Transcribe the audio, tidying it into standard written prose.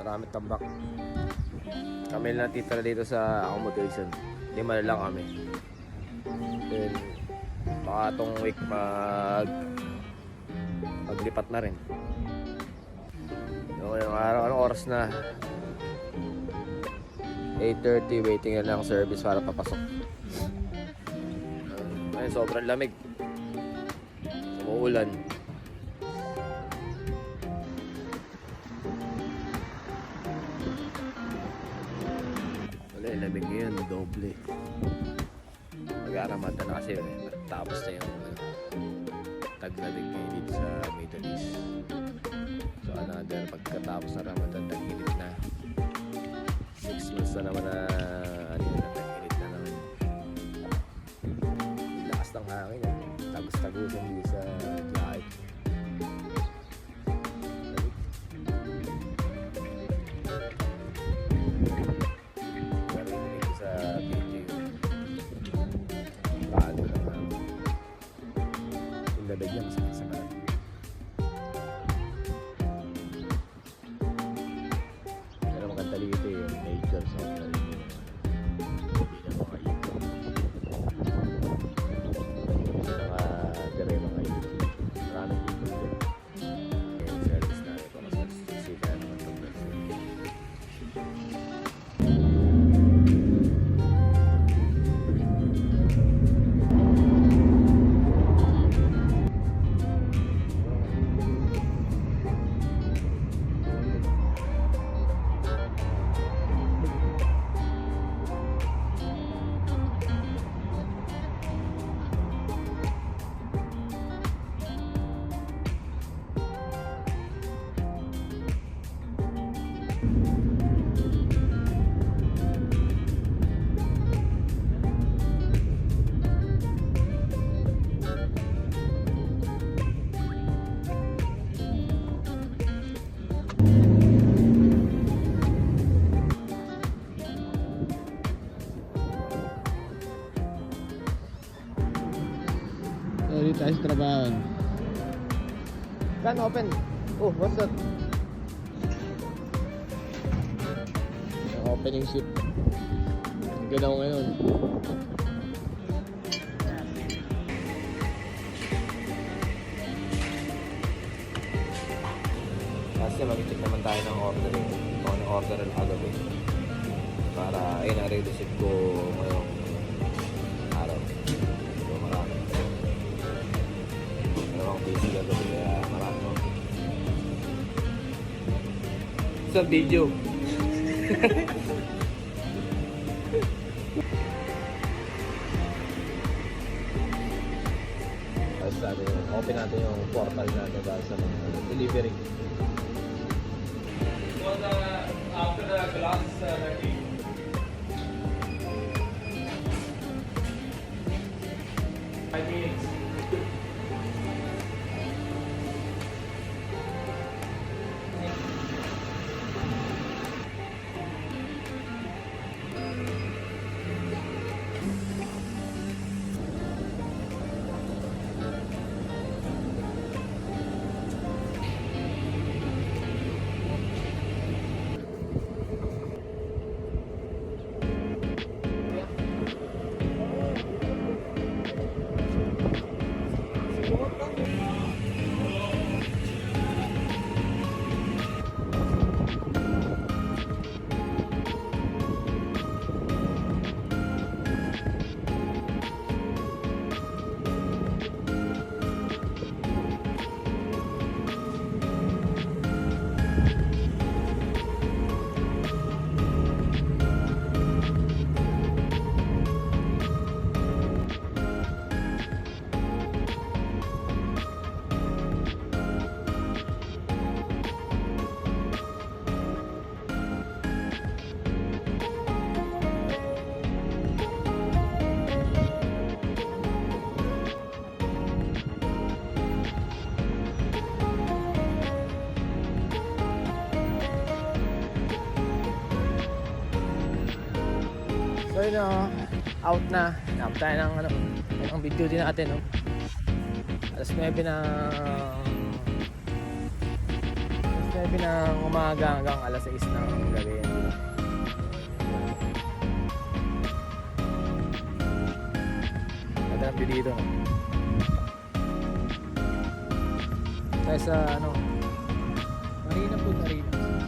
Marami tambak. Kami lang natitira dito sa accommodation. 5 na lang kami. Then baka itong week maglipat na rin. So, yung araw, anong oras na? 8:30, waiting na lang service para papasok. Ay, sobrang lamig. Umuulan. Wala, lamig ngayon, doble. Mag-aaramatan na kasi yun. Tapos na yung taglamig ngayon dito sa Middle East. So another, pagkatapos na Ramadan, tag-init na. 6 months na naman na tag-init na naman. Lakas ng hangin, tagos-tagusan dito sa jacket. Narinig sa video paano naman yung lamig niya masakit sa kanan. Pero maganda dito yung nature sa hindi na makaito. Nakadere mga ito. Maraming people din. Yung service na ito mas sika naman itong person. Dito tayo sa trabaho. Can open. Oh, what's that? Ang opening shift. Ang galaw ngayon. Kasi mag-check naman tayo ng order eh. Kung ano order ang kagabi. Para, ayun ang receipt ko ngayong araw. So, marami. Dalawang busy kagabi kaya marami. Sa video. Tapos natin, open natin yung portal natin para sa mga delivery. After the glass ready. 5 minutes. So yun out na. Out tayo ng ang video din natin. No? Alas 9 na gabi ng umaga hanggang alas 6 ng gabi. Ganda ng view dito. Tayo sa ano, Marina po, Marina.